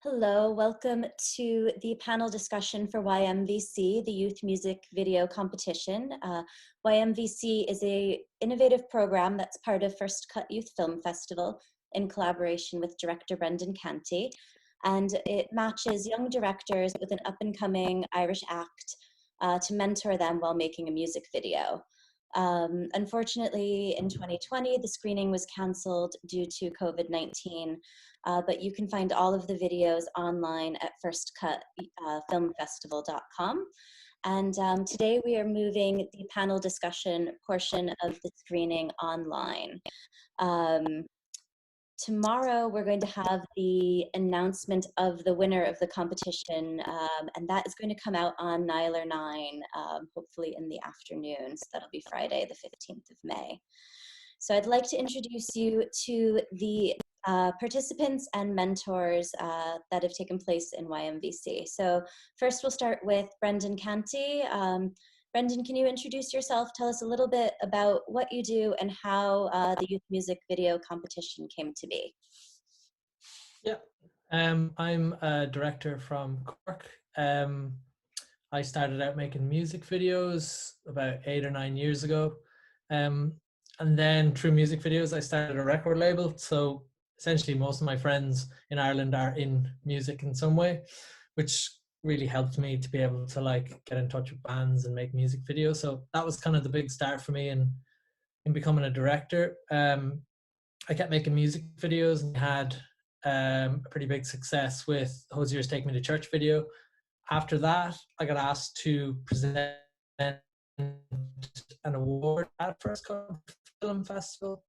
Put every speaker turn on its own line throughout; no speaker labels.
Hello, welcome to the panel discussion for YMVC, the Youth Music Video Competition. YMVC is an innovative program that's part of First Cut Youth Film Festival in collaboration with director Brendan Canty. And it matches young directors with an up-and-coming Irish act to mentor them while making a music video. Unfortunately, in 2020, the screening was canceled due to COVID-19, but you can find all of the videos online at firstcutfilmfestival.com. And today we are moving the panel discussion portion of the screening online. Tomorrow we're going to have the announcement of the winner of the competition, and that is going to come out on Niler 9, hopefully in the afternoon. So that'll be Friday, the 15th of May. So I'd like to introduce you to the participants and mentors that have taken place in YMVC. So first we'll start with Brendan Canty. Brendan, can you introduce yourself? Tell us a little bit about what you do and how the Youth Music Video Competition came to be.
Yeah, I'm a director from Cork. I started out making music videos about 8 or 9 years ago. And then through music videos, I started a record label. So essentially most of my friends in Ireland are in music in some way, which really helped me to be able to get in touch with bands and make music videos. So that was kind of the big start for me in becoming a director. I kept making music videos and had a pretty big success with Hosier's Take Me to Church video. After that, I got asked to present an award at First Cut Film Festival.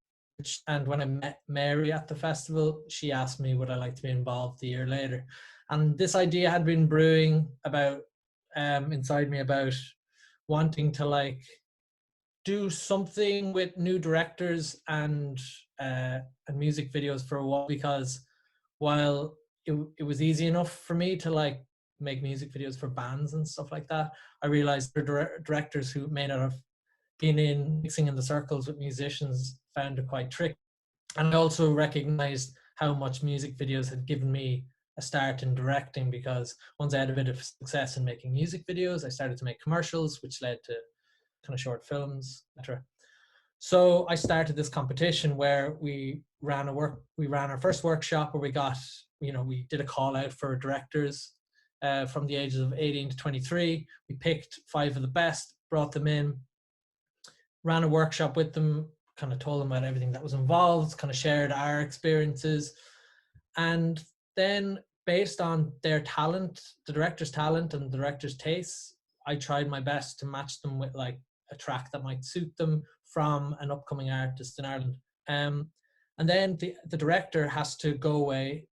And when I met Mary at the festival, she asked me would I like to be involved a year later. And this idea had been brewing about inside me about wanting to do something with new directors and music videos for a while, because while it was easy enough for me to make music videos for bands and stuff like that, I realized the directors who may not have been in mixing in the circles with musicians found it quite tricky. And I also recognized how much music videos had given me a start in directing, because once I had a bit of success in making music videos, I started to make commercials, which led to kind of short films, etc. So I started this competition where we ran our first workshop where we did a call out for directors from the ages of 18 to 23. We picked 5 of the best, brought them in, ran a workshop with them, kind of told them about everything that was involved, kind of shared our experiences. And then based on their talent, the director's talent and the director's tastes, I tried my best to match them with a track that might suit them from an upcoming artist in Ireland. And then the director has to go away,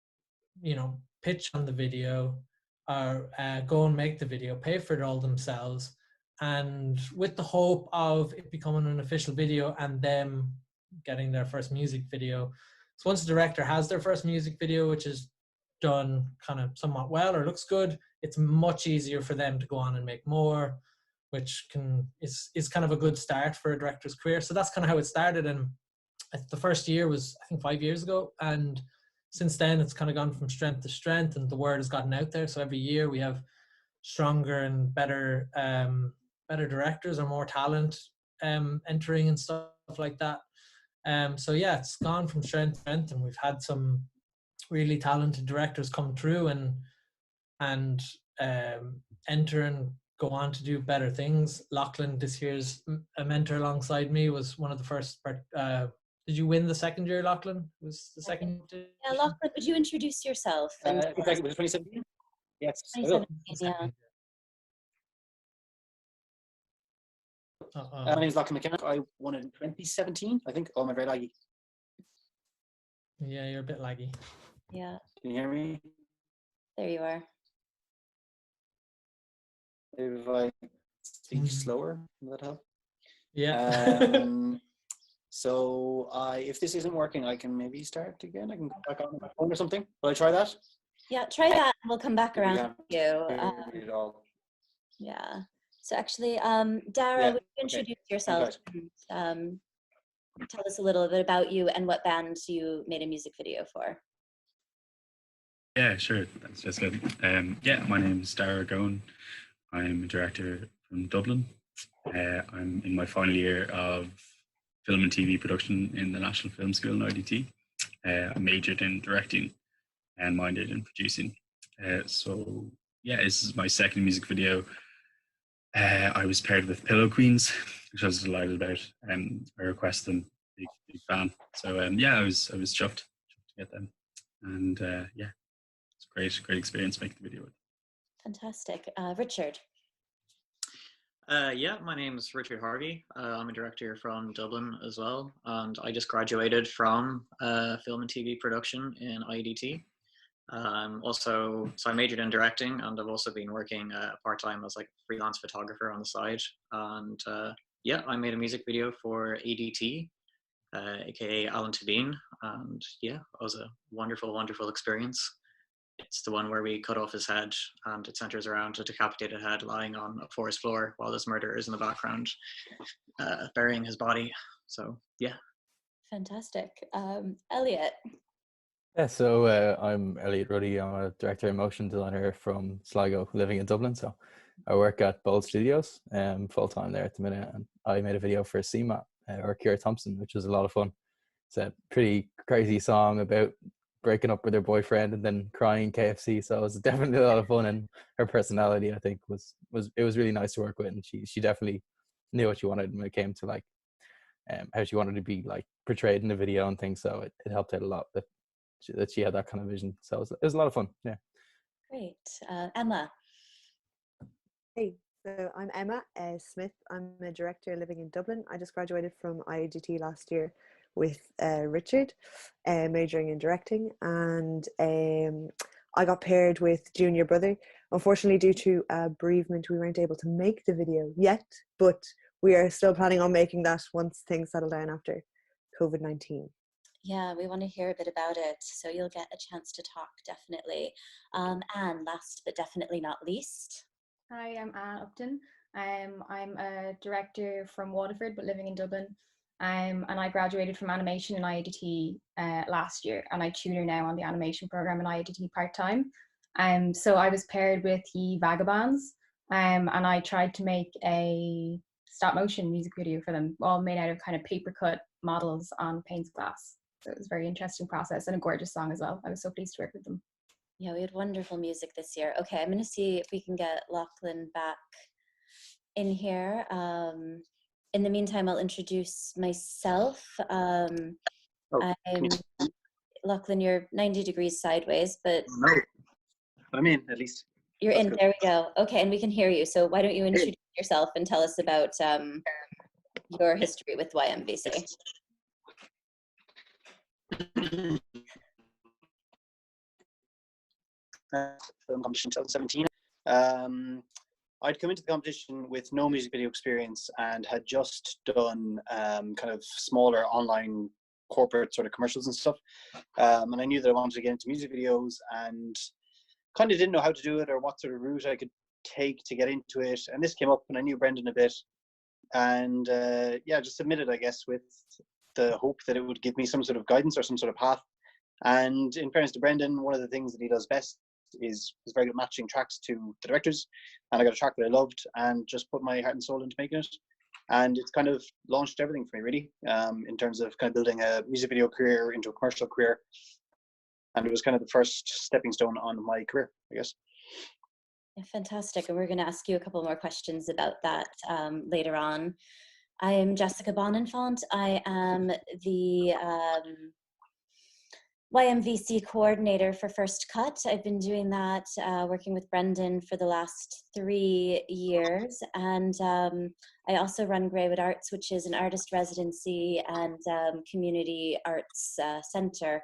pitch on the video, or go and make the video, pay for it all themselves, and with the hope of it becoming an official video and them getting their first music video. So once the director has their first music video, which is done kind of somewhat well or looks good, it's much easier for them to go on and make more, which is kind of a good start for a director's career. So that's kind of how it started. And the first year was, I think, 5 years ago. And since then, it's kind of gone from strength to strength, and the word has gotten out there. So every year we have stronger and better directors or more talent entering and stuff like that. So yeah, it's gone from strength to strength, and we've had some really talented directors come through and enter and go on to do better things. Lachlan, this year's a mentor alongside me, was one of the first. Did you win the second year, Lachlan? Was the second?
Yeah, Lachlan, would you introduce yourself?
Was it 2017? Yes.
2017, yeah.
My name is Lachlan McKenna. I won it in 2017, I think. Oh, my very laggy.
Yeah, you're a bit laggy.
Yeah.
Can you hear me?
There you are.
If I speak slower, will that help?
Yeah.
So if this isn't working, I can maybe start again. I can go back on my phone or something. Will I try that?
Yeah, try that and we'll come back around to you. Yeah. So actually, Dara, would you introduce yourself and tell us a little bit about you and what band you made a music video for?
Yeah, sure. That's just good. Yeah, my name is Dara Gowan. I'm a director from Dublin. I'm in my final year of film and TV production in the National Film School in IDT. I majored in directing and minored in producing. So yeah, this is my second music video. I was paired with Pillow Queens, which I was delighted about. I requested them, big fan. So yeah, I was chuffed to get them, and yeah, it's great experience making the video.
Fantastic. Richard.
Yeah, my name's Richard Harvey. I'm a director from Dublin as well, and I just graduated from film and TV production in IDT. So I majored in directing, and I've also been working part-time as like a freelance photographer on the side. And yeah, I made a music video for ADT, aka Alan Tabine, and yeah, it was a wonderful experience. It's the one where we cut off his head, and it centers around a decapitated head lying on a forest floor while this murderer is in the background, burying his body. So yeah.
Fantastic. Elliot.
Yeah, so I'm Elliot Ruddy. I'm a director and motion designer from Sligo, living in Dublin. So I work at Bold Studios, full time there at the minute. And I made a video for CMA or Keira Thompson, which was a lot of fun. It's a pretty crazy song about breaking up with her boyfriend and then crying KFC. So it was definitely a lot of fun, and her personality, I think, was really nice to work with, and she definitely knew what she wanted when it came to like how she wanted to be like portrayed in the video and things. So it helped out a lot that she had that kind of vision. So it was a lot of fun. Yeah.
Great. Emma.
Hey, so I'm Emma Smith. I'm a director living in Dublin. I just graduated from IGT last year with Richard, majoring in directing, and I got paired with junior brother. Unfortunately, due to bereavement, we weren't able to make the video yet, but we are still planning on making that once things settle down after COVID-19.
Yeah, we want to hear a bit about it, so you'll get a chance to talk, definitely. Anne, last but definitely not least.
Hi, I'm Anne Upton. I'm a director from Waterford, but living in Dublin. And I graduated from animation in IADT last year, and I tutor now on the animation program in IADT part-time. So I was paired with Ye Vagabonds, and I tried to make a stop motion music video for them, all made out of kind of paper cut models on panes of glass. So it was a very interesting process, and a gorgeous song as well. I was so pleased to work with them.
Yeah, we had wonderful music this year. Okay, I'm going to see if we can get Lachlan back in here. In the meantime, I'll introduce myself. I'm Lachlan, you're 90 degrees sideways, but
No, I'm in at least.
You're
That's
in.
good.
There we go. Okay, and we can hear you. So why don't you introduce yourself and tell us about your history with YMVC?
Film competition 2017. I'd come into the competition with no music video experience and had just done kind of smaller online corporate sort of commercials and stuff. And I knew that I wanted to get into music videos and kind of didn't know how to do it or what sort of route I could take to get into it. And this came up and I knew Brendan a bit. And yeah, just submitted, I guess, with the hope that it would give me some sort of guidance or some sort of path. And in fairness to Brendan, one of the things that he does best is very good at matching tracks to the directors. And I got a track that I loved and just put my heart and soul into making it. And it's kind of launched everything for me, really, in terms of kind of building a music video career into a commercial career. And it was kind of the first stepping stone on my career, I guess.
Yeah, fantastic. And we're going to ask you a couple more questions about that later on. I am Jessica Bonenfant. I am the YMVC coordinator for First Cut. I've been doing that, working with Brendan for the last 3 years. And I also run Greywood Arts, which is an artist residency and community arts center.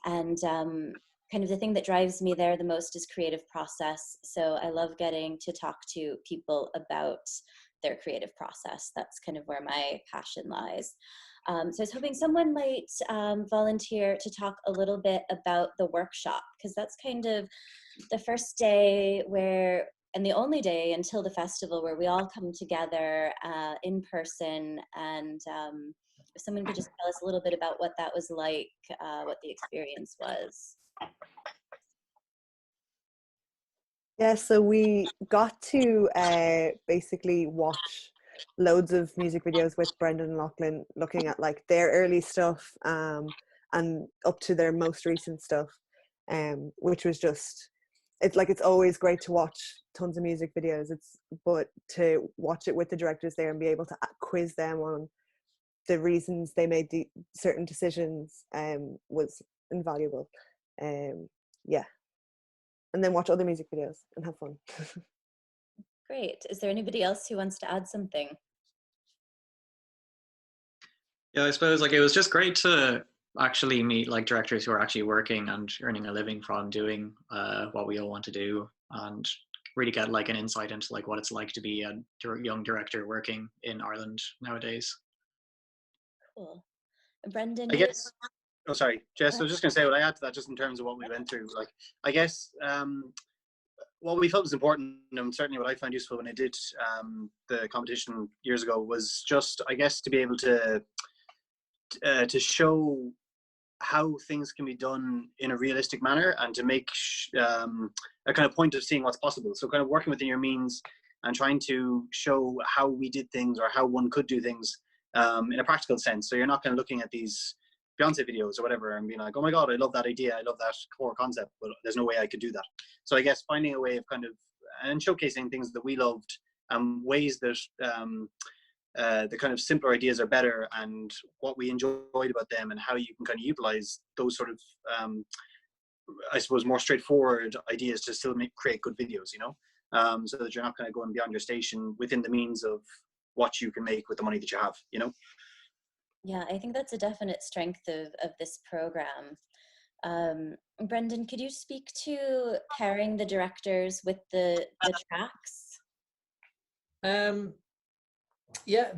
And kind of the thing that drives me there the most is creative process. So I love getting to talk to people about their creative process. That's kind of where my passion lies. So I was hoping someone might volunteer to talk a little bit about the workshop, because that's kind of the first day where, and the only day until the festival, where we all come together in person. And if someone could just tell us a little bit about what that was like, what the experience was.
Yeah, so we got to basically watch loads of music videos with Brendan and Lachlan, looking at like their early stuff and up to their most recent stuff, which was just, it's like, it's always great to watch tons of music videos. But to watch it with the directors there and be able to quiz them on the reasons they made certain decisions was invaluable. Yeah. And then watch other music videos and have fun.
Great. Is there anybody else who wants to add something?
Yeah, I suppose like it was just great to actually meet like directors who are actually working and earning a living from doing what we all want to do, and really get like an insight into like what it's like to be a young director working in Ireland nowadays.
Cool. Brendan,
I guess. Oh, sorry, Jess. I was just going to say what I add to that, just in terms of what we went through. Like, I guess what we felt was important, and certainly what I found useful when I did the competition years ago, was just, I guess, to be able to show how things can be done in a realistic manner, and to make a kind of point of seeing what's possible. So kind of working within your means and trying to show how we did things, or how one could do things in a practical sense. So you're not kind of looking at these Beyonce videos or whatever and being like, oh my God, I love that idea, I love that core concept, but there's no way I could do that. So I guess finding a way of kind of, and showcasing things that we loved, ways that the kind of simpler ideas are better, and what we enjoyed about them, and how you can kind of utilize those sort of, I suppose, more straightforward ideas to still create good videos, you know, so that you're not kind of going beyond your station within the means of what you can make with the money that you have, you know.
Yeah, I think that's a definite strength of this program. Brendan, could you speak to pairing the directors with the tracks?
Yeah.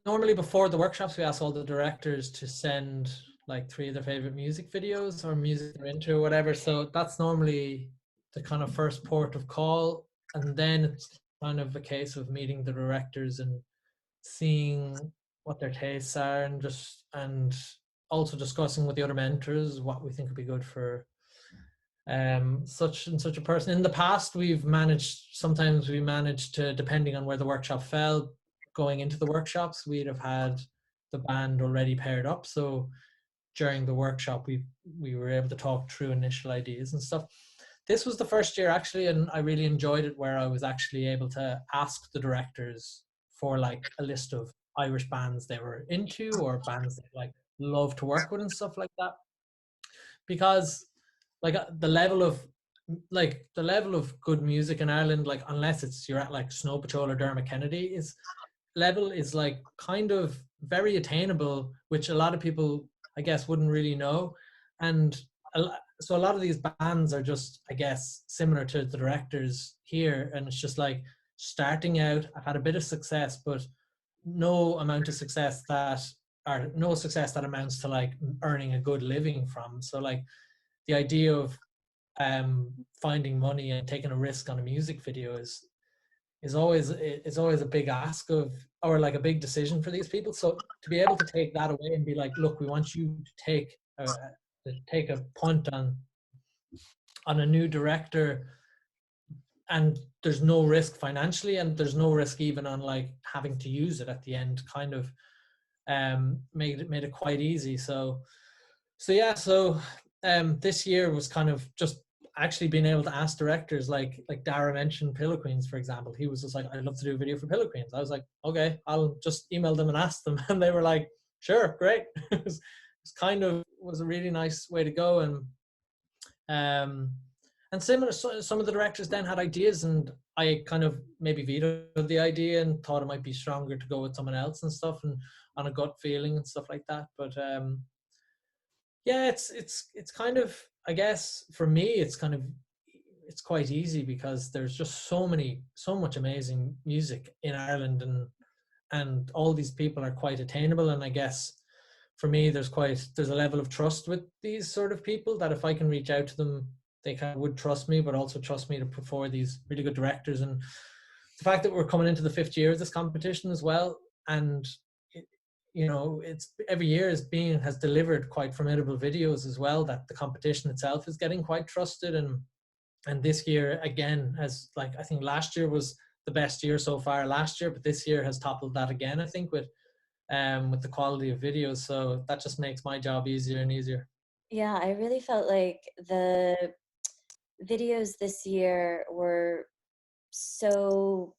Normally before the workshops, we ask all the directors to send like 3 of their favorite music videos or music they're into or whatever. So that's normally the kind of first port of call. And then it's kind of a case of meeting the directors and seeing what their tastes are, and also discussing with the other mentors what we think would be good for such and such a person. In the past, sometimes we managed to, depending on where the workshop fell, going into the workshops, we'd have had the band already paired up. So during the workshop, we were able to talk through initial ideas and stuff. This was the first year actually, and I really enjoyed it, where I was actually able to ask the directors for like a list of Irish bands they were into, or bands they like love to work with and stuff like that. Because like the level of good music in Ireland, like unless you're at like Snow Patrol or Dermot Kennedy, is like kind of very attainable, which a lot of people I guess wouldn't really know. And so a lot of these bands are just, I guess, similar to the directors here, and it's just like starting out. I've had a bit of success, but no success that amounts to like earning a good living from. So like the idea of finding money and taking a risk on a music video is always a big ask of, or like a big decision for these people. So to be able to take that away and be like, look, we want you to take a punt on a new director, and there's no risk financially, and there's no risk even on like having to use it at the end, kind of made it quite easy. So this year was kind of just actually being able to ask directors, like Dara mentioned Pillow Queens, for example. He was just like, I'd love to do a video for Pillow Queens. I was like, okay, I'll just email them and ask them. And they were like, sure, great. It was a really nice way to go. And similar, some of the directors then had ideas, and I kind of maybe vetoed the idea and thought it might be stronger to go with someone else and stuff, and on a gut feeling and stuff like that. But yeah, it's kind of, I guess for me, it's quite easy, because there's just so much amazing music in Ireland, and all these people are quite attainable. And I guess for me, there's a level of trust with these sort of people, that if I can reach out to them, they kind of would trust me, but also trust me to put forward these really good directors. And the fact that we're coming into the 5th year of this competition as well, and it's every year has delivered quite formidable videos as well, that the competition itself is getting quite trusted. And And this year again has, like, I think last year was the best year so far last year, but this year has toppled that again, I think, with the quality of videos. So that just makes my job easier and easier.
Yeah, I really felt like the videos this year were so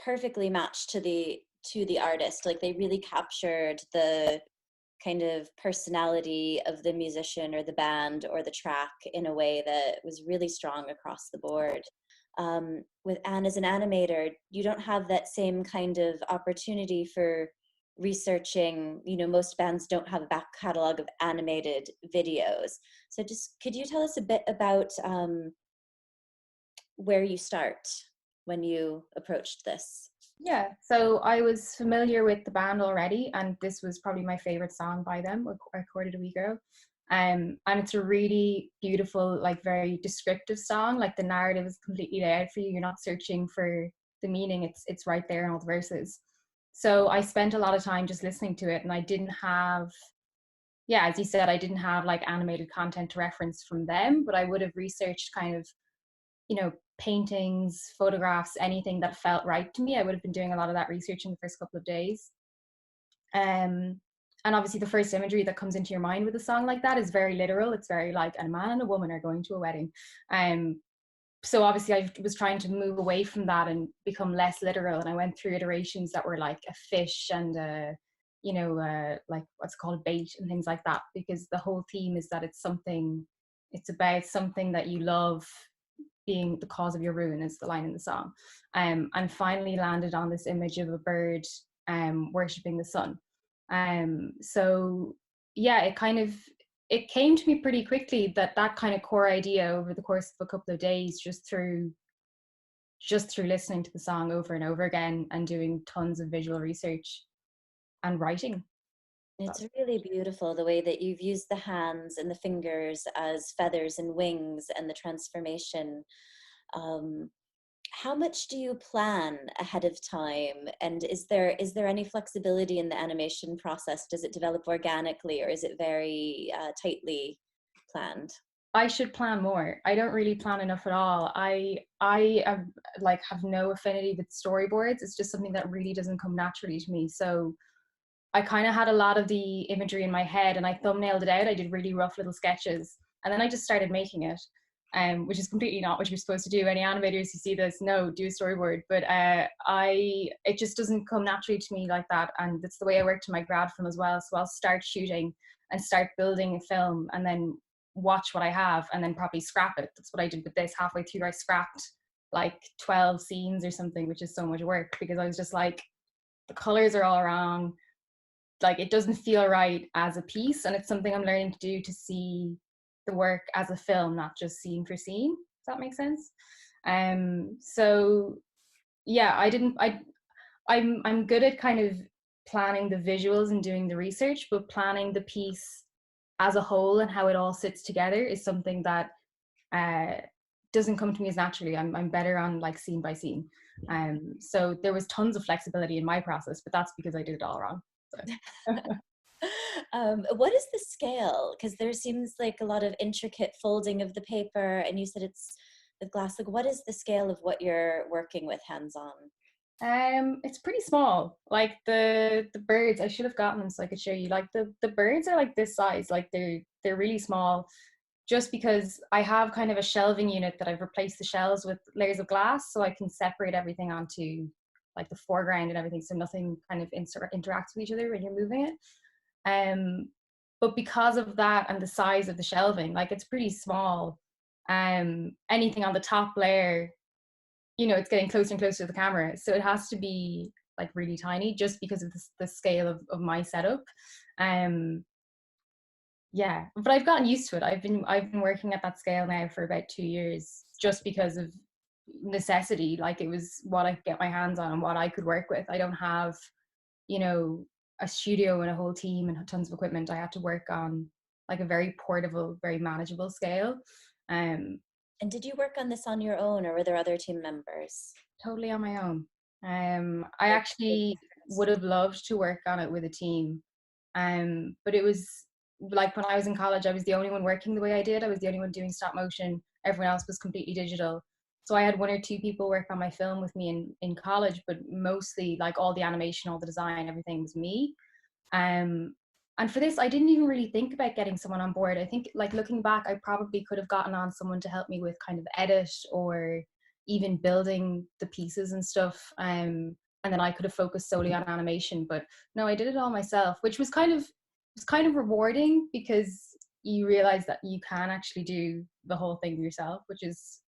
perfectly matched to the artist. Like, they really captured the kind of personality of the musician or the band or the track in a way that was really strong across the board. With Anne as an animator, you don't have that same kind of opportunity for researching. Most bands don't have a back catalog of animated videos. So just could you tell us a bit about where you start when you approached this?
Yeah, so I was familiar with the band already, and this was probably my favorite song by them. I recorded a week ago. And it's a really beautiful, like very descriptive song. Like the narrative is completely laid out for you. You're not searching for the meaning. It's right there in all the verses. So I spent a lot of time just listening to it, and I didn't have, yeah, as you said, I didn't have like animated content to reference from them, but I would have researched kind of, paintings, photographs, anything that felt right to me. I would have been doing a lot of that research in the first couple of days. And obviously the first imagery that comes into your mind with a song like that is very literal. It's very like a man and a woman are going to a wedding. So obviously I was trying to move away from that and become less literal. And I went through iterations that were like a fish and like what's called bait and things like that, because the whole theme is that it's about something that you love being the cause of your ruin, is the line in the song. And finally landed on this image of a bird worshipping the sun. So yeah, it came to me pretty quickly, that kind of core idea over the course of a couple of days, just through listening to the song over and over again and doing tons of visual research and writing.
It's really beautiful the way that you've used the hands and the fingers as feathers and wings, and the transformation. How much do you plan ahead of time? And is there any flexibility in the animation process? Does it develop organically, or is it very tightly planned?
I should plan more. I don't really plan enough at all. I have no affinity with storyboards. It's just something that really doesn't come naturally to me. So I kind of had a lot of the imagery in my head, and I thumbnailed it out. I did really rough little sketches, and then I just started making it, which is completely not what you're supposed to do. Any animators who see this, no, do a storyboard. But it just doesn't come naturally to me like that, and that's the way I worked in my grad film as well. So I'll start shooting and start building a film, and then watch what I have, and then probably scrap it. That's what I did with this. Halfway through, I scrapped like 12 scenes or something, which is so much work, because I was just like, the colors are all wrong. Like, it doesn't feel right as a piece, and it's something I'm learning to do, to see the work as a film, not just scene for scene. Does that make sense? So yeah, I'm good at kind of planning the visuals and doing the research, but planning the piece as a whole and how it all sits together is something that doesn't come to me as naturally. I'm better on like scene by scene. So there was tons of flexibility in my process, but that's because I did it all wrong.
What is the scale? Because there seems like a lot of intricate folding of the paper, and you said it's the glass. Like, what is the scale of what you're working with hands-on?
It's pretty small. Like the birds, I should have gotten them so I could show you. Like the birds are like this size. Like they're really small, just because I have kind of a shelving unit that I've replaced the shells with layers of glass, so I can separate everything onto like the foreground and everything, so nothing kind of interacts with each other when you're moving it. But because of that and the size of the shelving, like it's pretty small. Anything on the top layer, it's getting closer and closer to the camera, so it has to be like really tiny, just because of the scale of my setup. Yeah, but I've gotten used to it. I've been working at that scale now for about 2 years, just because of necessity. Like, it was what I could get my hands on and what I could work with. I don't have a studio and a whole team and tons of equipment. I had to work on like a very portable, very manageable scale.
And did you work on this on your own, or were there other team members?
Totally on my own. I actually would have loved to work on it with a team, but it was like when I was in college, I was the only one working the way I did. I was the only one doing stop motion. Everyone else was completely digital. So I had 1 or 2 people work on my film with me in college, but mostly like all the animation, all the design, everything was me. And for this, I didn't even really think about getting someone on board. I think, like, looking back, I probably could have gotten on someone to help me with kind of edit or even building the pieces and stuff. And then I could have focused solely on animation. But no, I did it all myself, which was kind of rewarding, because you realize that you can actually do the whole thing yourself, which is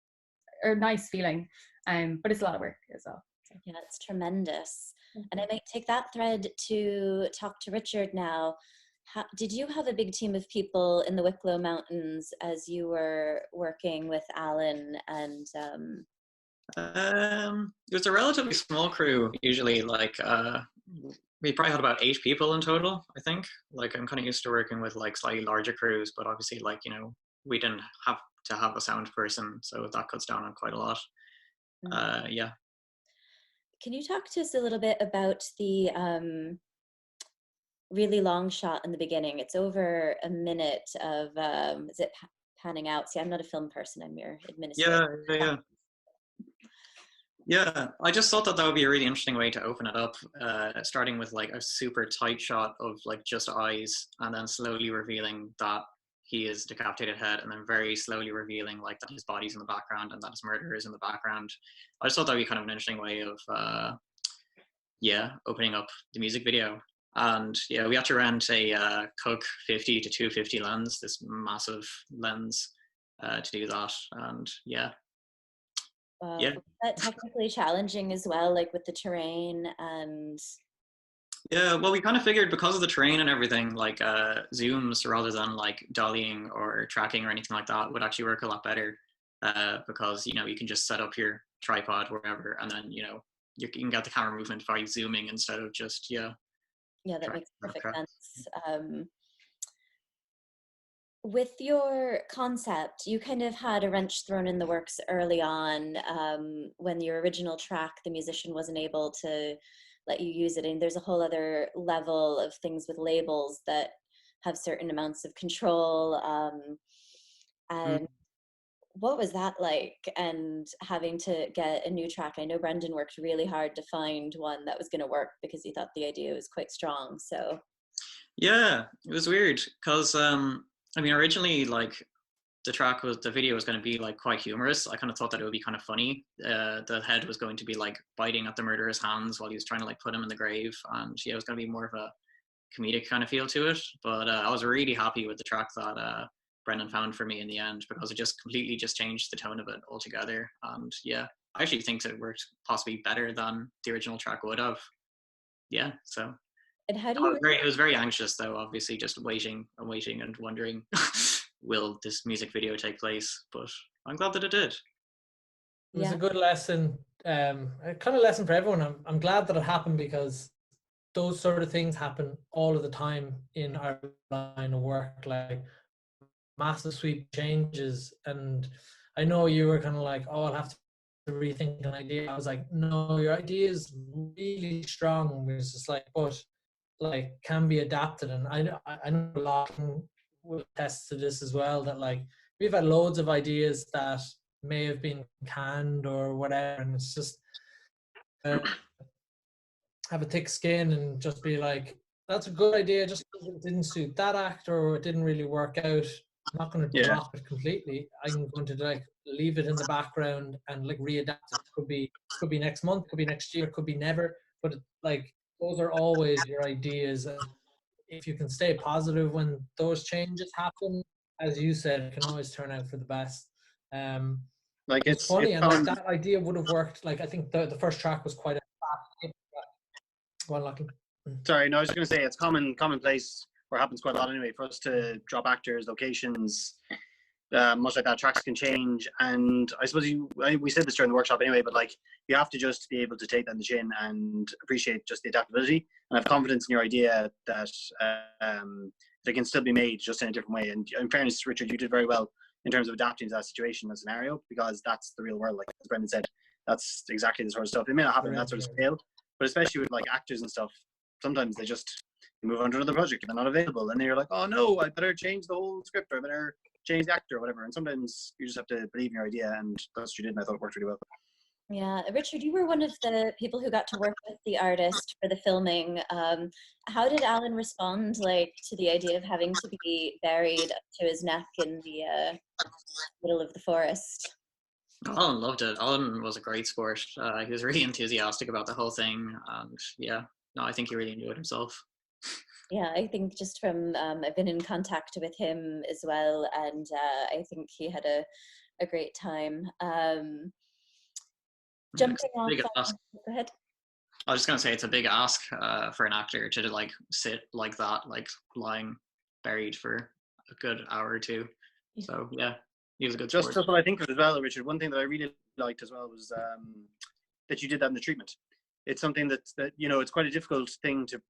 a nice feeling. But it's a lot of work as well.
Yeah, it's tremendous. And I might take that thread to talk to Richard now. Did you have a big team of people in the Wicklow Mountains as you were working with Alan? And
it was a relatively small crew. Usually, like we probably had about 8 people in total, I think. Like, I'm kind of used to working with like slightly larger crews, but obviously, like, you know, we didn't have to have a sound person, so that cuts down on quite a lot. Yeah.
Can you talk to us a little bit about the really long shot in the beginning? It's over a minute of, is it panning out? See, I'm not a film person, I'm your administrator.
Yeah, I just thought that would be a really interesting way to open it up, starting with like a super tight shot of like just eyes, and then slowly revealing that he is a decapitated head, and then very slowly revealing like that his body's in the background and that his murderer is in the background. I just thought that would be kind of an interesting way of, opening up the music video. And yeah, we had to rent a Cook 50 to 250 lens, this massive lens, to do that. And yeah.
Was that technically challenging as well, like with the terrain? And
yeah, well, we kind of figured because of the terrain and everything, like zooms rather than like dollying or tracking or anything like that would actually work a lot better, because, you know, you can just set up your tripod wherever, and then, you know, you can get the camera movement by zooming instead of just
that makes perfect sense. With your concept, you kind of had a wrench thrown in the works early on, when your original track, the musician wasn't able to let you use it. And there's a whole other level of things with labels that have certain amounts of control. And what was that like? And having to get a new track? I know Brendan worked really hard to find one that was going to work because he thought the idea was quite strong. So
yeah, it was weird because I mean, originally, like, the video was going to be like quite humorous. I kind of thought that it would be kind of funny. The head was going to be like biting at the murderer's hands while he was trying to like put him in the grave, and yeah, it was going to be more of a comedic kind of feel to it. But I was really happy with the track that Brendan found for me in the end, because it just completely just changed the tone of it altogether. And yeah, I actually think that it worked possibly better than the original track would have. Yeah, so.
And how do you?
I was very anxious though, obviously, just waiting and wondering, will this music video take place? But I'm glad that it did.
It was a good lesson, a kind of lesson for everyone. I'm glad that it happened, because those sort of things happen all of the time in our line of work, like massive sweep changes. And I know you were kind of like, oh, I'll have to rethink an idea. I was like, no, your idea is really strong. It was just like, but like can be adapted. And I know a lot will attest to this as well, that like we've had loads of ideas that may have been canned or whatever, and it's just have a thick skin and just be like, that's a good idea, just because it didn't suit that actor or it didn't really work out. I'm not going to drop it completely. I'm going to like leave it in the background and like readapt it. Could be next month, could be next year, could be never. But like those are always your ideas. And if you can stay positive when those changes happen, as you said, it can always turn out for the best.
Like
it's funny, and like that idea would have worked. Like I think the first track was quite a fast. Well, lucky.
Sorry, no, I was just going to say it's commonplace, or happens quite a lot anyway, for us to drop actors, locations, much like that. Tracks can change, and I suppose we said this during the workshop anyway, but like you have to just be able to take that in the chin and appreciate just the adaptability and have confidence in your idea that they can still be made just in a different way. And in fairness, Richard, you did very well in terms of adapting to that situation and scenario, because that's the real world. Like as Brendan said, that's exactly the sort of stuff. It may not happen on that sort of scale, but especially with like actors and stuff, sometimes they just you move on to another project, they're not available, and then you're like, oh no, I better change the whole script, or I better change the actor or whatever. And sometimes you just have to believe in your idea, and that's what you did, and I thought it worked really well.
Yeah, Richard, you were one of the people who got to work with the artist for the filming. How did Alan respond, like, to the idea of having to be buried up to his neck in the middle of the forest?
Alan loved it. Alan was a great sport. He was really enthusiastic about the whole thing, and yeah, no, I think he really enjoyed himself.
Yeah, I think just from I've been in contact with him as well, and I think he had a great time. Jumping off. Go ahead.
I was just gonna say it's a big ask for an actor to like sit like that, like lying buried for a good hour or two. So yeah, he was a good
Just
sport.
what I think of as well, Richard. One thing that I really liked as well was that you did that in the treatment. It's something that it's quite a difficult thing to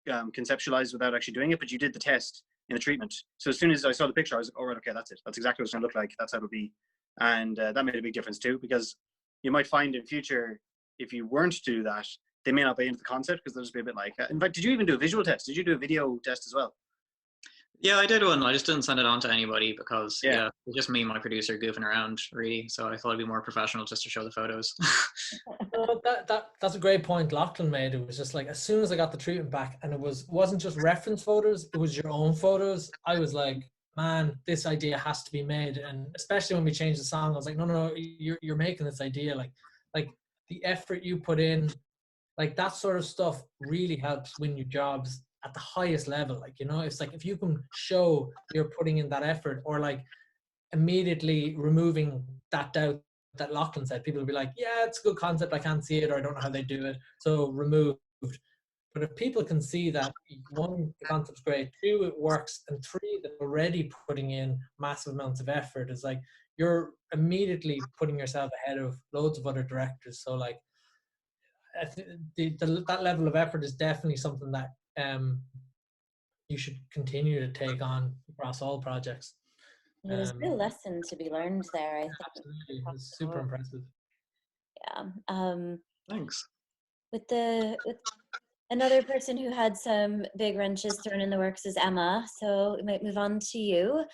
conceptualize without actually doing it, but you did the test in the treatment. So as soon as I saw the picture, I was like, all right, okay, that's it. That's exactly what it's going to look like. That's how it'll be. And that made a big difference too, because you might find in future, if you weren't to do that, they may not buy into the concept because they'll just be a bit like, in fact, did you even do a visual test? Did you do a video test as well?
Yeah, I did one. I just didn't send it on to anybody because
Yeah.
it was just me and my producer goofing around, really. So I thought it'd be more professional just to show the photos.
No, that's a great point Lachlan made. It was just like, as soon as I got the treatment back, and it wasn't just reference photos, it was your own photos. I was like, man, this idea has to be made. And especially when we changed the song, I was like, no, you're making this idea. Like the effort you put in, like that sort of stuff really helps win you jobs at the highest level. Like, it's like, if you can show you're putting in that effort, or like immediately removing that doubt that Lachlan said, people will be like, yeah, it's a good concept, I can't see it, or I don't know how they do it, so removed. But if people can see that, one, the concept's great, two, it works, and three, they're already putting in massive amounts of effort, it's like you're immediately putting yourself ahead of loads of other directors. So like, that level of effort is definitely something that you should continue to take on across all projects.
There's a real lesson to be learned there, I think.
Absolutely, it's super impressive.
Yeah.
Thanks.
With another person who had some big wrenches thrown in the works is Emma. So we might move on to you,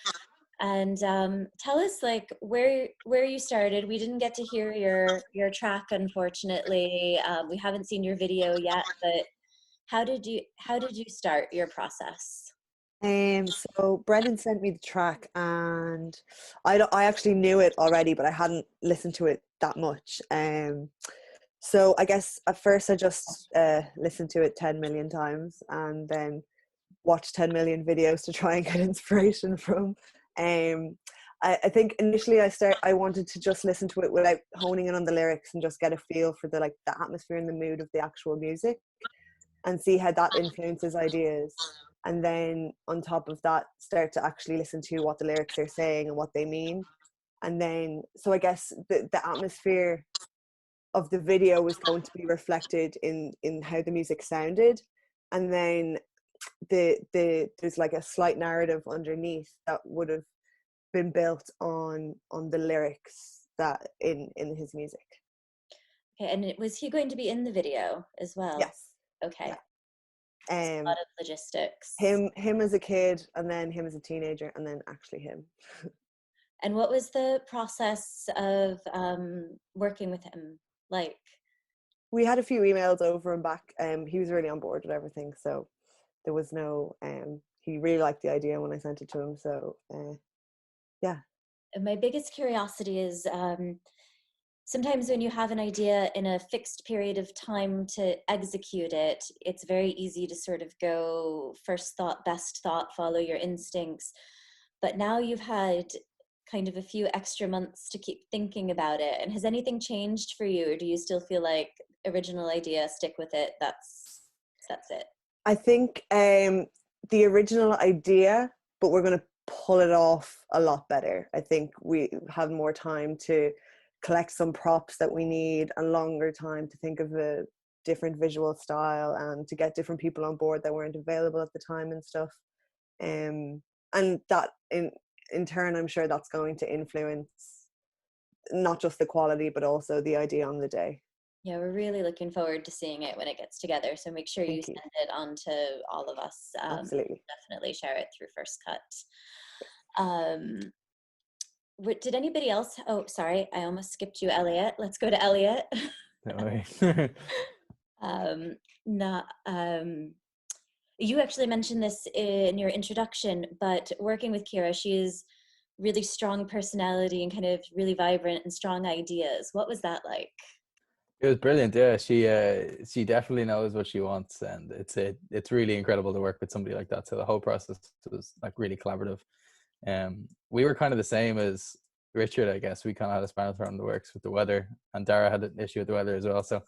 and tell us like where you started. We didn't get to hear your track, unfortunately. We haven't seen your video yet, but how did you start your process?
So Brendan sent me the track, and I actually knew it already, but I hadn't listened to it that much. So I guess at first I just listened to it 10 million times, and then watched 10 million videos to try and get inspiration from. I think initially I wanted to just listen to it without honing in on the lyrics, and just get a feel for the atmosphere and the mood of the actual music, and see how that influences ideas. And then on top of that, start to actually listen to what the lyrics are saying and what they mean. And then, so I guess the atmosphere of the video was going to be reflected in how the music sounded. And then there's like a slight narrative underneath that would have been built on the lyrics that in his music.
Okay, and was he going to be in the video as well?
Yes.
Okay.
Yeah.
A lot of logistics.
Him as a kid, and then him as a teenager, and then actually him.
And what was the process of working with him like?
We had a few emails over and back. He was really on board with everything, so there was no. He really liked the idea when I sent it to him. So, yeah.
My biggest curiosity is sometimes when you have an idea in a fixed period of time to execute it, it's very easy to sort of go first thought, best thought, follow your instincts. But now you've had kind of a few extra months to keep thinking about it. And has anything changed for you, or do you still feel like original idea, stick with it, that's it?
I think the original idea, but we're going to pull it off a lot better. I think we have more time to collect some props that we need, a longer time to think of a different visual style, and to get different people on board that weren't available at the time and stuff. And that in turn, I'm sure that's going to influence not just the quality, but also the idea on the day.
Yeah, we're really looking forward to seeing it when it gets together. So make sure you
Thank you.
send it on to all of us.
Absolutely.
Definitely share it through First Cut. Um, did anybody else? Oh, sorry, I almost skipped you, Elliot. Let's go to Elliot.
Don't worry.
Not, you actually mentioned this in your introduction, but working with Kira, she's really strong personality and kind of really vibrant and strong ideas. What was that like?
It was brilliant. Yeah, she definitely knows what she wants, and it's really incredible to work with somebody like that. So the whole process was like really collaborative. We were kind of the same as Richard, I guess. We kind of had a spanner thrown in the works with the weather, and Dara had an issue with the weather as well. So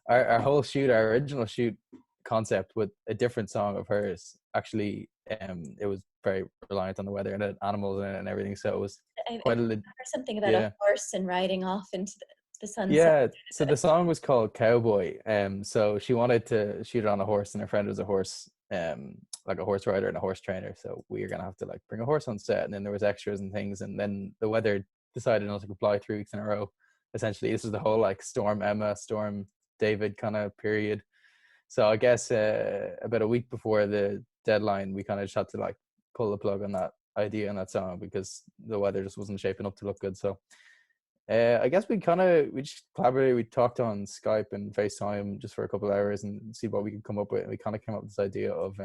our whole shoot, our original shoot concept with a different song of hers, actually, it was very reliant on the weather and it had animals in it and everything. So it was
I
quite a
heard something about
yeah.
a horse and riding off into the sunset.
Yeah, so the song was called Cowboy. So she wanted to shoot it on a horse, and her friend was a horse, like a horse rider and a horse trainer. So we were gonna have to like bring a horse on set, and then there was extras and things, and then the weather decided not to comply 3 weeks in a row. Essentially, this was the whole like Storm Emma, Storm David kind of period. So I guess about a week before the deadline, we kind of just had to like pull the plug on that idea and that song because the weather just wasn't shaping up to look good. So I guess we just collaborated. We talked on Skype and FaceTime just for a couple of hours and see what we could come up with. And we kind of came up with this idea of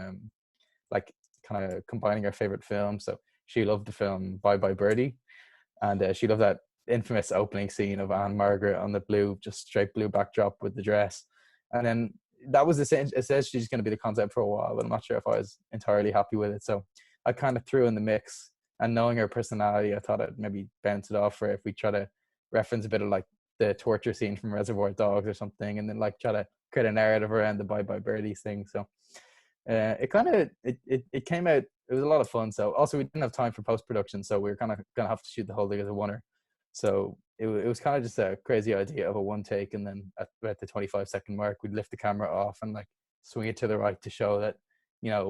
like kind of combining our favorite film. So she loved the film Bye Bye Birdie, and she loved that infamous opening scene of Anne Margaret on the blue, just straight blue backdrop with the dress. And then that was essentially just going to be the concept for a while, but I'm not sure if I was entirely happy with it. So I kind of threw in the mix, and knowing her personality, I thought I'd maybe bounce it off her if we try to reference a bit of like the torture scene from Reservoir Dogs or something, and then like try to create a narrative around the Bye Bye Birdies thing. So it kind of it came out. It was a lot of fun. So also we didn't have time for post production, so we were kind of gonna have to shoot the whole thing as a oneer. So it was kind of just a crazy idea of a one take, and then at about the 25-second mark, we'd lift the camera off and like swing it to the right to show that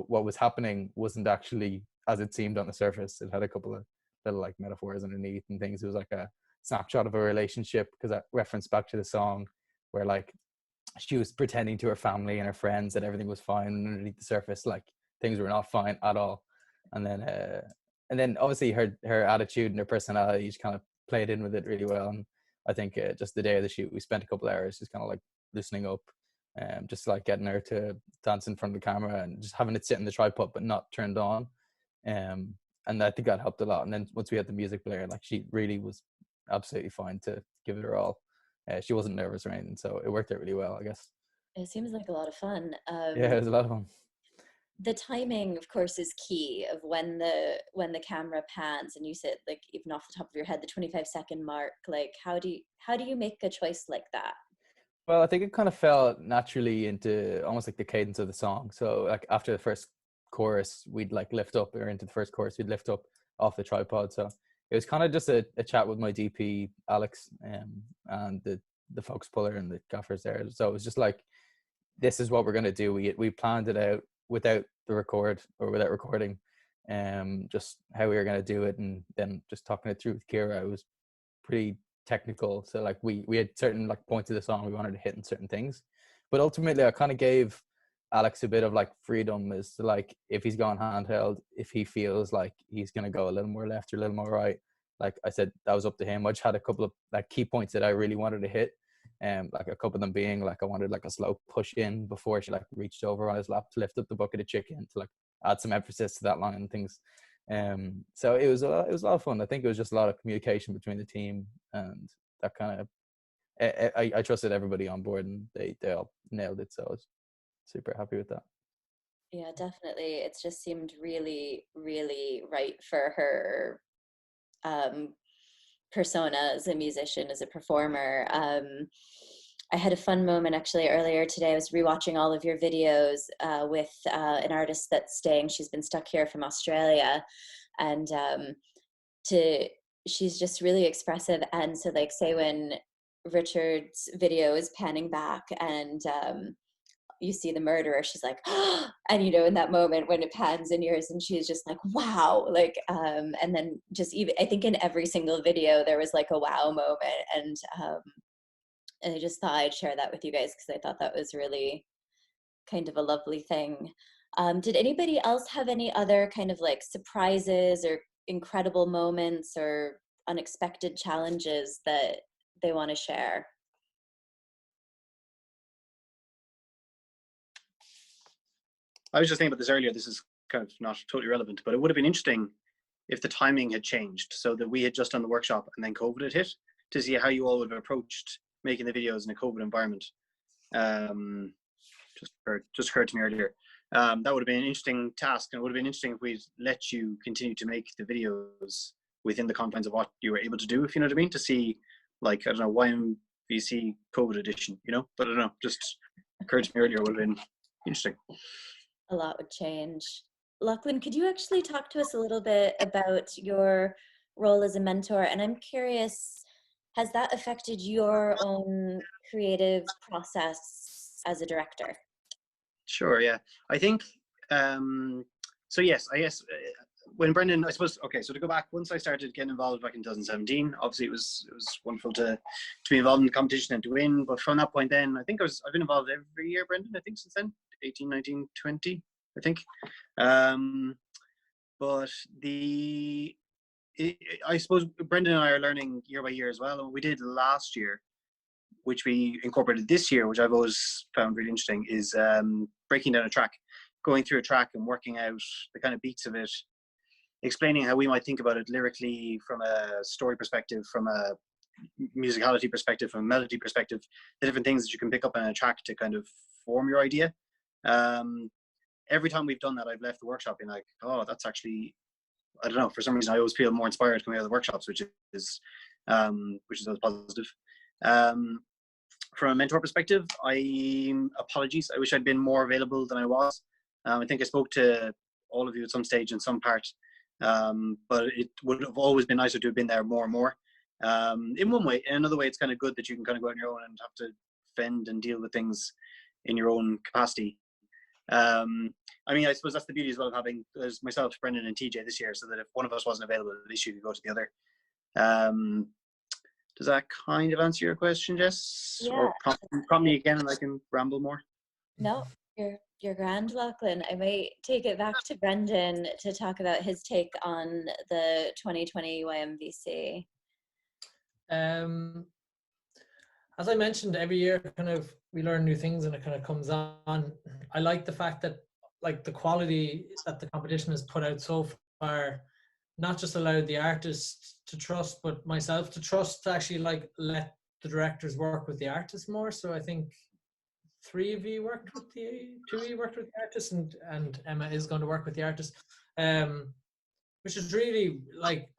what was happening wasn't actually as it seemed on the surface. It had a couple of little like metaphors underneath and things. It was like a snapshot of a relationship because that referenced back to the song where like she was pretending to her family and her friends that everything was fine, and underneath the surface like things were not fine at all. And then obviously her attitude and her personality just kind of played in with it really well. And I think just the day of the shoot we spent a couple of hours just kind of like loosening up, just like getting her to dance in front of the camera and just having it sit in the tripod but not turned on. And I think that helped a lot. And then once we had the music player, like she really was absolutely fine to give it her all. She wasn't nervous or anything, so it worked out really well, I guess.
It seems like a lot of fun.
Yeah, it was a lot of fun.
The timing, of course, is key of when the camera pans, and you said like even off the top of your head the 25-second mark. Like how do you make a choice like that?
Well, I think it kind of fell naturally into almost like the cadence of the song. So like after the first chorus, we'd like lift up, or into the first chorus, we'd lift up off the tripod. So it was kind of just a chat with my DP Alex, and the focus puller and the gaffers there. So it was just like, this is what we're gonna do. We planned it out without without recording, just how we were gonna do it, and then just talking it through with Kira. It was pretty technical. So like we had certain like points of the song we wanted to hit in certain things, but ultimately I kind of gave Alex a bit of like freedom as to like if he's gone handheld, if he feels like he's gonna go a little more left or a little more right, like I said, that was up to him. I just had a couple of like key points that I really wanted to hit, like a couple of them being like I wanted like a slow push in before she like reached over on his lap to lift up the bucket of chicken, to like add some emphasis to that line and things. So it was a lot of fun. I think it was just a lot of communication between the team, and that kind of I trusted everybody on board, and they all nailed it. So I was super happy with that.
Yeah, definitely. It's just seemed really, really right for her persona as a musician, as a performer. I had a fun moment actually earlier today. I was rewatching all of your videos with an artist that's staying. She's been stuck here from Australia, and she's just really expressive. And so like say when Richard's video is panning back and you see the murderer, she's like, oh, and in that moment when it pans in yours, and she's just like, wow, like, and then just even, I think in every single video there was like a wow moment, and I just thought I'd share that with you guys because I thought that was really kind of a lovely thing. Did anybody else have any other kind of like surprises or incredible moments or unexpected challenges that they want to share?
I was just thinking about this earlier. This is kind of not totally relevant, but it would have been interesting if the timing had changed, so that we had just done the workshop and then COVID had hit, to see how you all would have approached making the videos in a COVID environment. Just occurred to me earlier. That would have been an interesting task, and it would have been interesting if we'd let you continue to make the videos within the confines of what you were able to do, if you know what I mean, to see, like, I don't know, YMVC COVID edition, you know, but I don't know, just occurred to me earlier. It would have been interesting.
A lot would change. Lachlan, could you actually talk to us a little bit about your role as a mentor? And I'm curious, has that affected your own creative process as a director?
Sure, yeah. I think, so yes, I guess when Brendan, I suppose, okay, so to go back, once I started getting involved back in 2017, obviously it was wonderful to be involved in the competition and to win. But from that point then, I think I've been involved every year, Brendan, I think since then, 18, 19, 20, I think. But I suppose Brendan and I are learning year by year as well. And what we did last year, which we incorporated this year, which I've always found really interesting, is breaking down a track, going through a track and working out the kind of beats of it, explaining how we might think about it lyrically, from a story perspective, from a musicality perspective, from a melody perspective, the different things that you can pick up on a track to kind of form your idea. Every time we've done that, I've left the workshop being like, oh, that's actually, I don't know, for some reason I always feel more inspired coming out of the workshops, which is always positive. From a mentor perspective, apologies, I wish I'd been more available than I was. I think I spoke to all of you at some stage in some part, but it would have always been nicer to have been there more and more. In one way. In another way, it's kind of good that you can kind of go out on your own and have to fend and deal with things in your own capacity. I mean, I suppose that's the beauty as well of having, there's myself, Brendan, and TJ this year, so that if one of us wasn't available, at least you could go to the other. Does that kind of answer your question, Jess?
Yeah.
Or prompt me again and I can ramble more?
No, you're grand, Lachlan. I might take it back to Brendan to talk about his take on the 2020 YMVC.
As I mentioned, every year kind of we learn new things and it kind of comes on. I like the fact that like the quality that the competition has put out so far, not just allowed the artists to trust, but myself to trust, to actually like let the directors work with the artists more. So I think 3 of you worked with the 2 of you worked with the artists, and Emma is going to work with the artists, which is really like,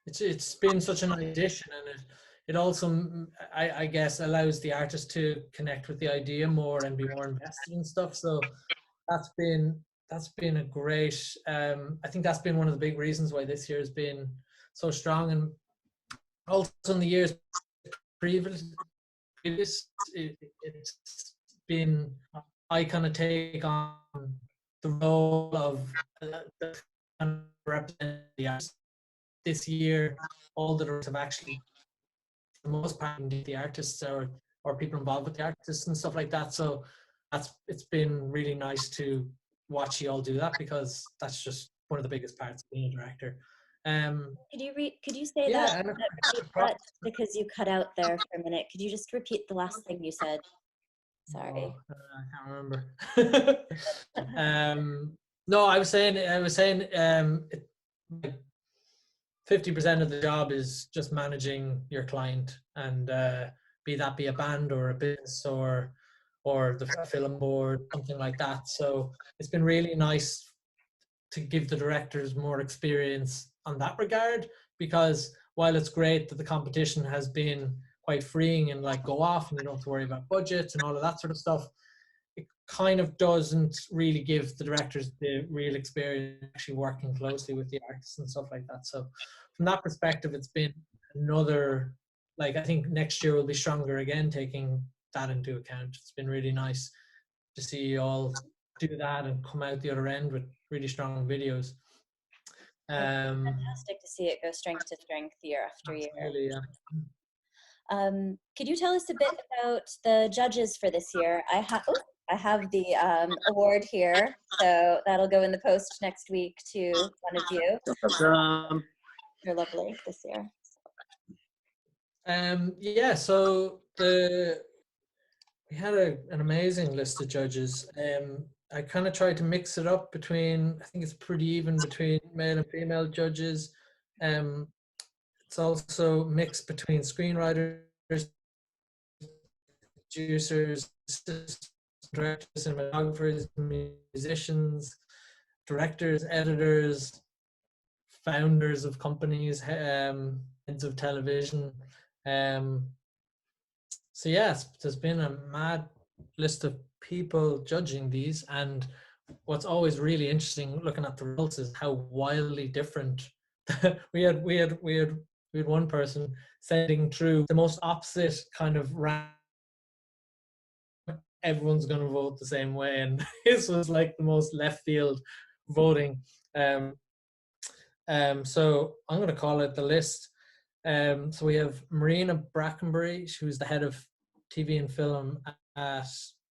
it's been such an addition, and it also, I guess, allows the artist to connect with the idea more and be more invested in stuff. So that's been a great, I think that's been one of the big reasons why this year has been so strong. And also in the years previous, it's been, I kind of take on the role of representing the artist. This year, all the directors have actually, for the most part, the artists or people involved with the artists and stuff like that. So it's been really nice to watch you all do that, because that's just one of the biggest parts of being a director.
Could you say that because you cut out there for a minute? Could you just repeat the last thing you said? Sorry.
I can't remember. No, I was saying 50% of the job is just managing your client, and be a band or a business or the film board, something like that. So it's been really nice to give the directors more experience on that regard, because while it's great that the competition has been quite freeing and like go off and you don't have to worry about budgets and all of that sort of stuff, it kind of doesn't really give the directors the real experience actually working closely with the artists and stuff like that. So from that perspective, it's been another, like, I think next year will be stronger again, taking that into account. It's been really nice to see you all do that and come out the other end with really strong videos.
Fantastic to see it go strength to strength year after year.
Really, yeah.
Could you tell us a bit about the judges for this year? I have the award here, so that'll go in the post next week to one of you. You're lovely this year.
Yeah, so we had an amazing list of judges. I kind of tried to mix it up between, I think it's pretty even between male and female judges. It's also mixed between screenwriters, producers, directors, cinematographers, musicians, directors, editors, founders of companies, heads of television. So yes, there's been a mad list of people judging these, and what's always really interesting looking at the results is how wildly different. we had one person sending through the most opposite kind of everyone's going to vote the same way, and this was like the most left field voting. So I'm going to call it the list. So we have Marina Brackenbury, who's the head of TV and film at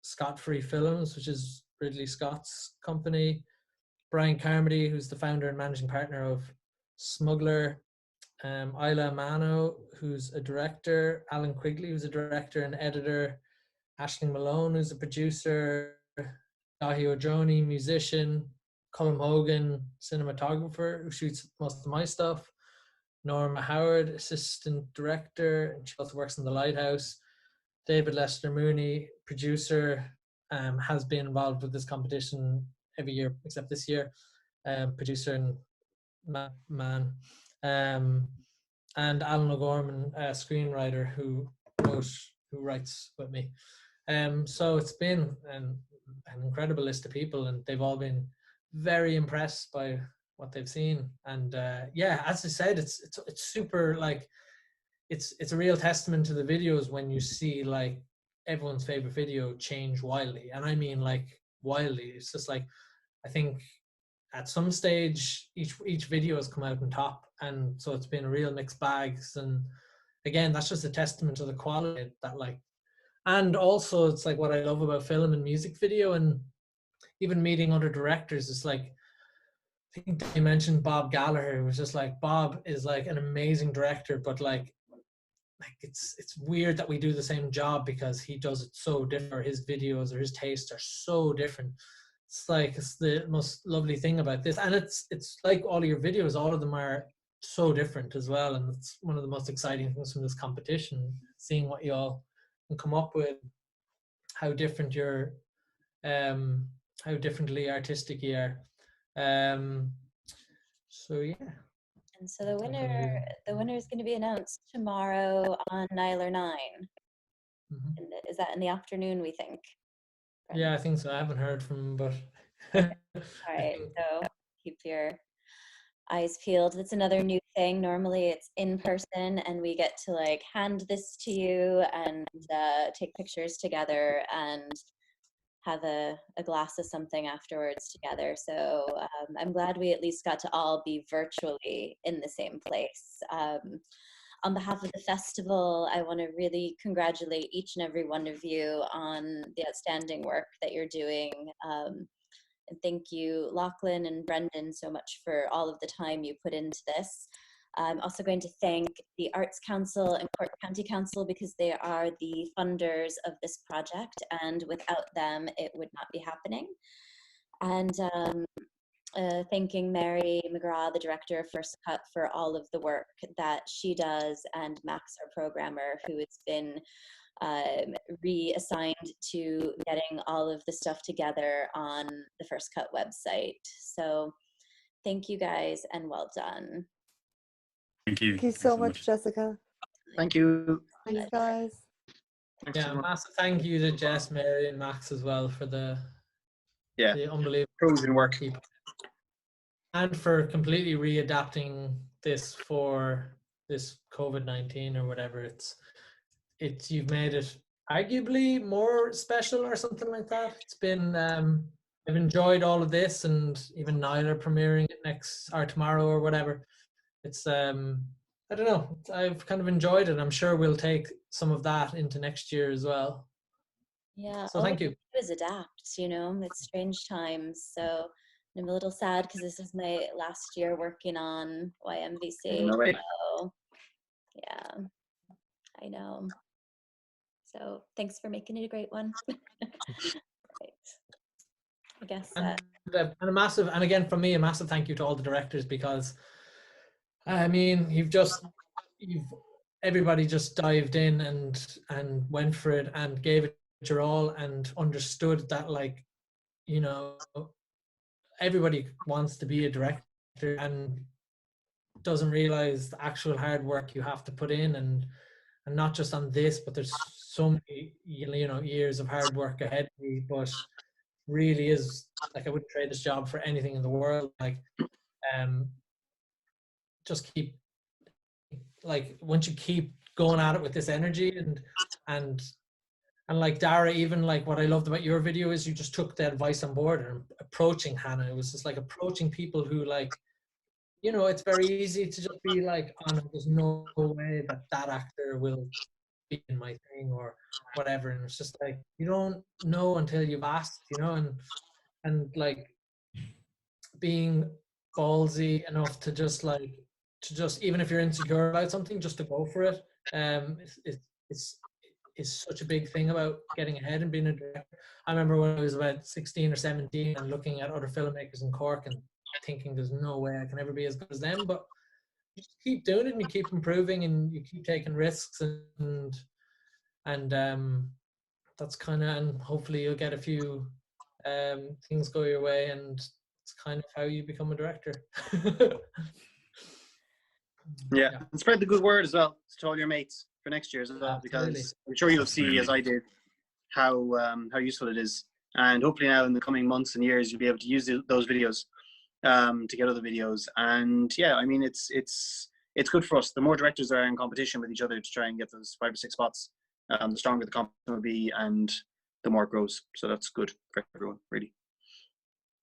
Scott Free Films, which is Ridley Scott's company. Brian Carmody, who's the founder and managing partner of Smuggler. Isla Mano, who's a director. Alan Quigley, who's a director and editor. Aisling Malone, who's a producer. Dahi Ojoni, musician. Colm Hogan, cinematographer, who shoots most of my stuff. Norma Howard, assistant director, and she also works in The Lighthouse. David Lester Mooney, producer, has been involved with this competition every year except this year. Producer and man. And Alan O'Gorman, a screenwriter who writes with me. So it's been an incredible list of people, and they've all been very impressed by what they've seen. And yeah, as I said, it's super, like, it's a real testament to the videos when you see like everyone's favorite video change wildly, and I mean like wildly. It's just like, I think at some stage each video has come out on top, and so it's been a real mixed bags. And again, that's just a testament to the quality that, like, and also it's like what I love about film and music video, and even meeting other directors. It's like, I think they mentioned Bob Gallagher. It was just like, Bob is like an amazing director, but like it's weird that we do the same job because he does it so different. His videos or his tastes are so different. It's like, it's the most lovely thing about this, and it's like all of your videos, all of them are so different as well, and it's one of the most exciting things from this competition, seeing what you all can come up with, how different you're, how differently artistic you are. So yeah.
And so the winner is going to be announced tomorrow on Niler 9.
Mm-hmm.
Is that in the afternoon, we think?
Yeah, I think so. I haven't heard from him, but
all right, so keep your eyes peeled. That's another new thing. Normally it's in person and we get to like hand this to you and take pictures together and have a glass of something afterwards together. So I'm glad we at least got to all be virtually in the same place. On behalf of the festival, I want to really congratulate each and every one of you on the outstanding work that you're doing. And thank you, Lachlan and Brendan, so much for all of the time you put into this. I'm also going to thank the Arts Council and Cork County Council because they are the funders of this project, and without them, it would not be happening. And thanking Mary McGraw, the director of First Cut, for all of the work that she does, and Max, our programmer, who has been reassigned to getting all of the stuff together on the First Cut website. So thank you guys and well done.
Thank you.
Thank you so much, Jessica.
Thank you.
Thanks, guys.
Thanks
yeah,
so much.
massive thank you to Jess, Mary, and Max as well for the unbelievable
Proven work.
people, and for completely readapting this for this COVID-19 or whatever. It's you've made it arguably more special or something like that. It's been I've enjoyed all of this, and even Nyla premiering it tomorrow or whatever. It's I don't know. I've kind of enjoyed it. I'm sure we'll take some of that into next year as well.
Yeah,
So
all we
thank
can
you.
do is adapt, you know, it's strange times. So I'm a little sad because this is my last year working on YMVC.
No way.
So yeah, I know. So thanks for making it a great one. Right. I guess
And a massive, and again from me, a massive thank you to all the directors, because I mean, everybody just dived in and went for it and gave it your all and understood that, like, you know, everybody wants to be a director and doesn't realize the actual hard work you have to put in, and not just on this, but there's so many, you know, years of hard work ahead of me. But really is, like, I wouldn't trade this job for anything in the world. Like, just keep, like, once you keep going at it with this energy and like Dara, even like what I loved about your video is you just took the advice on board and approaching Hannah. It was just like approaching people who, like, you know, it's very easy to just be like, oh no, there's no way that that actor will be in my thing or whatever. And it's just like, you don't know until you've asked, you know, and like being ballsy enough to just like, to just, even if you're insecure about something, just to go for it. It's such a big thing about getting ahead and being a director. I remember when I was about 16 or 17 and looking at other filmmakers in Cork and thinking there's no way I can ever be as good as them, but you just keep doing it and you keep improving and you keep taking risks, and that's kind of, and hopefully you'll get a few things go your way, and it's kind of how you become a director.
Yeah, and spread the good word as well to all your mates for next year as well,
Absolutely.
because I'm sure you'll see, as I did, how useful it is. And hopefully now in the coming months and years, you'll be able to use those videos to get other videos. And yeah, I mean, it's good for us. The more directors are in competition with each other to try and get those 5 or 6 spots, the stronger the competition will be and the more it grows. So that's good for everyone, really.